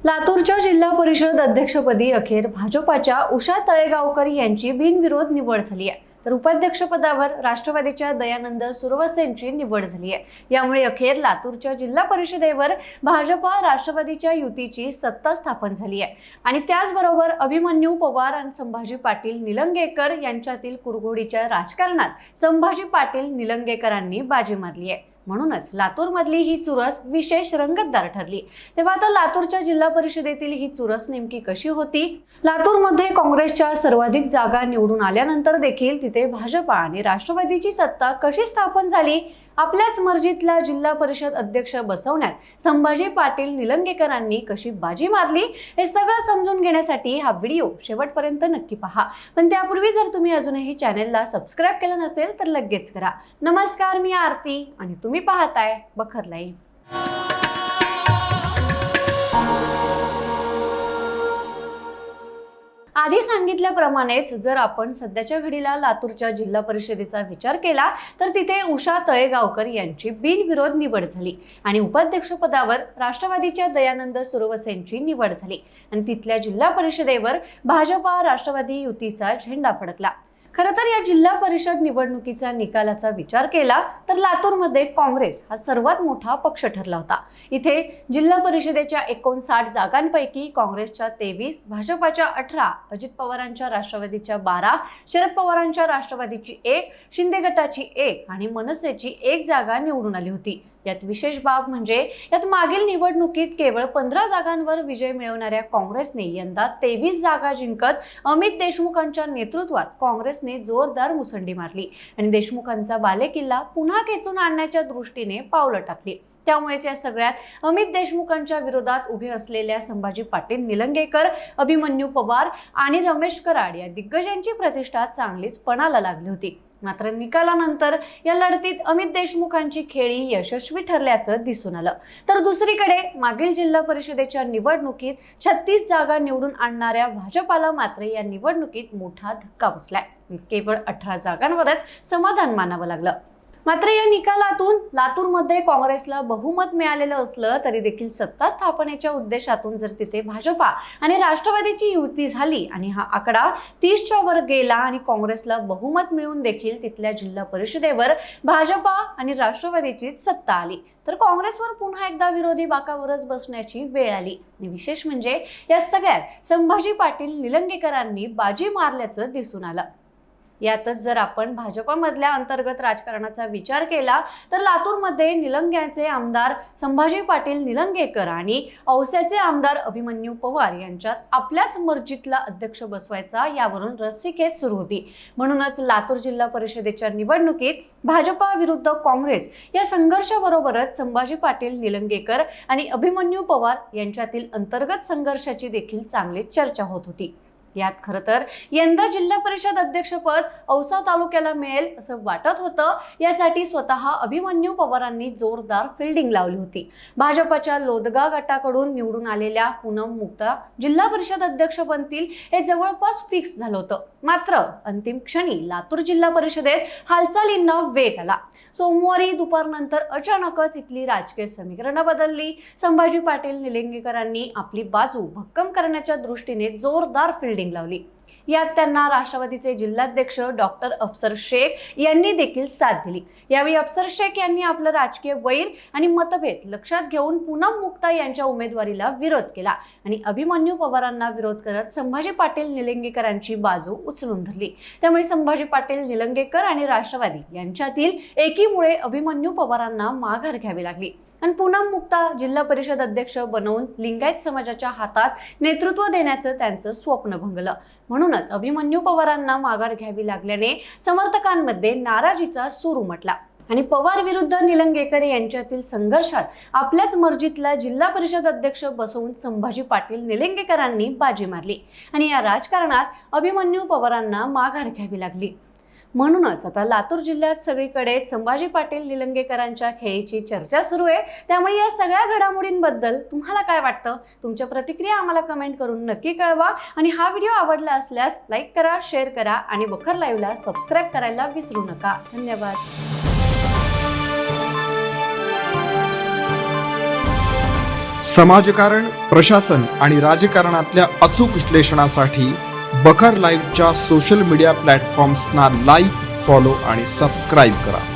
लातूरच्या जिल्हा परिषद अध्यक्षपदी अखेर भाजपाच्या उषा तळेगावकर यांची बिनविरोध निवड झाली आहे, तर उपाध्यक्षपदावर राष्ट्रवादीच्या दयानंद सुरवसेंची निवड झाली आहे। यामुळे अखेर लातूरच्या जिल्हा परिषदेवर भाजपा राष्ट्रवादीच्या युतीची सत्ता स्थापन झाली आहे आणि त्याचबरोबर अभिमन्यू पवार आणि संभाजी पाटील निलंगेकर यांच्यातील कुरघोडीच्या राजकारणात संभाजी पाटील निलंगेकरांनी बाजी मारली आहे। म्हणूनच लातूरमधली ही चुरस विशेष रंगतदार ठरली। तेव्हा आता लातूरच्या जिल्हा परिषदेतील ही चुरस नेमकी कशी होती? लातूरमध्ये काँग्रेसच्या सर्वाधिक जागा निवडून आल्यानंतर देखील तिथे भाजपा आणि राष्ट्रवादीची सत्ता कशी स्थापन झाली? आपल्याच मर्जीतला जिल्हा परिषद अध्यक्ष बसवण्यात संभाजी पाटील निलंगेकरांनी कशी बाजी मारली, हे सगळं समजून घेण्यासाठी हा व्हिडिओ शेवटपर्यंत नक्की पहा। पण त्यापूर्वी जर तुम्ही अजूनही चॅनलला सबस्क्राइब केलं नसेल तर लगेच करा। नमस्कार, मी आरती आणि तुम्ही पाहताय बखर लाईव्ह। आधी सांगितल्याप्रमाणेच जर आपण सध्याच्या घडीला लातूरच्या जिल्हा परिषदेचा विचार केला तर तिथे उषा तळेगावकर यांची बिनविरोध निवड झाली आणि उपाध्यक्षपदावर राष्ट्रवादीच्या दयानंद सुरवसेंची निवड झाली आणि तिथल्या जिल्हा परिषदेवर भाजपा राष्ट्रवादी युतीचा झेंडा फडकला। खरं तर या जिल्हा परिषद निवडणुकीचा निकालाचा विचार केला तर लातूरमध्ये काँग्रेस हा सर्वात मोठा पक्ष ठरला होता। इथे जिल्हा परिषदेच्या 59 जागांपैकी काँग्रेसच्या 23, भाजपाच्या 18, अजित पवारांच्या राष्ट्रवादीच्या 12, शरद पवारांच्या राष्ट्रवादीची 1, शिंदे गटाची 1 आणि मनसेची 1 जागा निवडून आली होती। यात विशेष बाब म्हणजे यात मागील निवडणुकीत केवळ 15 जागांवर विजय मिळवणाऱ्या काँग्रेसने यंदा 23 जागा जिंकत अमित देशमुखांच्या नेतृत्वात काँग्रेसने जोरदार मुसंडी मारली आणि देशमुखांचा बालेकिल्ला पुन्हा खेचून आणण्याच्या दृष्टीने पावलं टाकली। त्यामुळेच या सगळ्यात अमित देशमुखांच्या विरोधात उभे असलेल्या संभाजी पाटील निलंगेकर, अभिमन्यू पवार आणि रमेश कराड या दिग्गजांची प्रतिष्ठा चांगलीच पणाला लागली होती। मात्र निकालानंतर या लढतीत अमित देशमुखांची खेळी यशस्वी ठरल्याचं दिसून आलं। तर दुसरीकडे मागील जिल्हा परिषदेच्या निवडणुकीत 36 जागा निवडून आणणाऱ्या भाजपाला मात्र या निवडणुकीत मोठा धक्का बसलाय। केवळ 18 जागांवरच समाधान मानावं लागलं। मात्र या निकालातून लातूरमध्ये काँग्रेसला बहुमत मिळालेलं असलं तरी देखील सत्ता स्थापनेच्या उद्देशातून जर तिथे भाजपा आणि राष्ट्रवादीची युती झाली आणि हा आकडा 30च्या वर गेला आणि काँग्रेसला बहुमत मिळून देखील तिथल्या जिल्हा परिषदेवर भाजपा आणि राष्ट्रवादीचीच सत्ता आली तर काँग्रेसवर पुन्हा एकदा विरोधी बाकावरच बसण्याची वेळ आली। आणि विशेष म्हणजे या सगळ्यात संभाजी पाटील निलंगेकरांनी बाजी मारल्याचं दिसून आलं। यातच जर आपण भाजपमधल्या अंतर्गत राजकारणाचा विचार केला तर लातूरमध्ये निलंग्याचे आमदार संभाजी पाटील निलंगेकर आणि औस्याचे आमदार अभिमन्यू पवार यांच्यात आपल्याच मर्जीतला अध्यक्ष बसवायचा यावरून रस्सीखेच सुरू होती। म्हणूनच लातूर जिल्हा परिषदेच्या निवडणुकीत भाजपा विरुद्ध काँग्रेस या संघर्षाबरोबरच संभाजी पाटील निलंगेकर आणि अभिमन्यू पवार यांच्यातील अंतर्गत संघर्षाची देखील चांगली चर्चा होत होती। यात खरं तर यंदा जिल्हा परिषद अध्यक्षपद औसा तालुक्याला मिळेल असं वाटत होतं। यासाठी स्वतः अभिमन्यू पवारांनी जोरदार फिल्डिंग लावली होती। भाजपच्या लोदगा गटाकडून निवडून आलेल्या पूनम मुक्ता जिल्हा परिषद अध्यक्ष बनतील हे जवळपास फिक्स झालं होतं। मात्र अंतिम क्षणी लातूर जिल्हा परिषदेत हालचालींना वेग आला। सोमवारी दुपारनंतर अचानकच इथली राजकीय समीकरणं बदलली। संभाजी पाटील निलंगेकरांनी आपली बाजू भक्कम करण्याच्या दृष्टीने जोरदार फिल्डिंग लावली। यात त्यांना राष्ट्रवादीचे जिल्हाध्यक्ष डॉक्टर अफसर शेख यांनी देखील साथ दिली। यावेळी अफसर शेख यांनी आपलं राजकीय वैर आणि मतभेद लक्षात घेऊन पूनम मुक्ता यांच्या उमेदवारीला विरोध केला आणि अभिमन्यू पवारांना विरोध करत संभाजी पाटील निलंगेकरांची बाजू उचलून धरली। त्यामुळे संभाजी पाटील निलंगेकर आणि राष्ट्रवादी यांच्यातील एकीमुळे अभिमन्यू पवारांना माघार घ्यावी लागली आणि पूनम मुक्ता जिल्हा परिषद अध्यक्ष बनवून लिंगायत समाजाच्या हातात नेतृत्व देण्याचं त्यांचं स्वप्न भंगलं। म्हणूनच अभिमन्यू पवारांना माघार घ्यावी लागल्याने समर्थकांमध्ये नाराजीचा सूर उमटला आणि पवार विरुद्ध निलंगेकर यांच्यातील संघर्षात आपल्याच मर्जीतला जिल्हा परिषद अध्यक्ष बसवून संभाजी पाटील निलंगेकरांनी बाजी मारली आणि या राजकारणात अभिमन्यू पवारांना माघार घ्यावी लागली। म्हणूनच आता लातूर जिल्ह्यात सगळीकडे संभाजी पाटील निलंगेकरांच्या खेळीची चर्चा सुरू आहे। त्यामुळे या सगळ्या घडामोडींबद्दल तुम्हाला काय वाटतं? तुमच्या प्रतिक्रिया आम्हाला कमेंट करून नक्की कळवा आणि हा व्हिडिओ आवडला असल्यास लाईक करा, शेअर करा आणि बखर लाईव्हला सबस्क्राईब करायला विसरू नका। धन्यवाद। समाजकारण, प्रशासन आणि राजकारणातल्या अचूक विश्लेषणासाठी बखर लाईव्हच्या सोशल मीडिया प्लॅटफॉर्म्सना लाईक, फॉलो आणि सबस्क्राईब करा.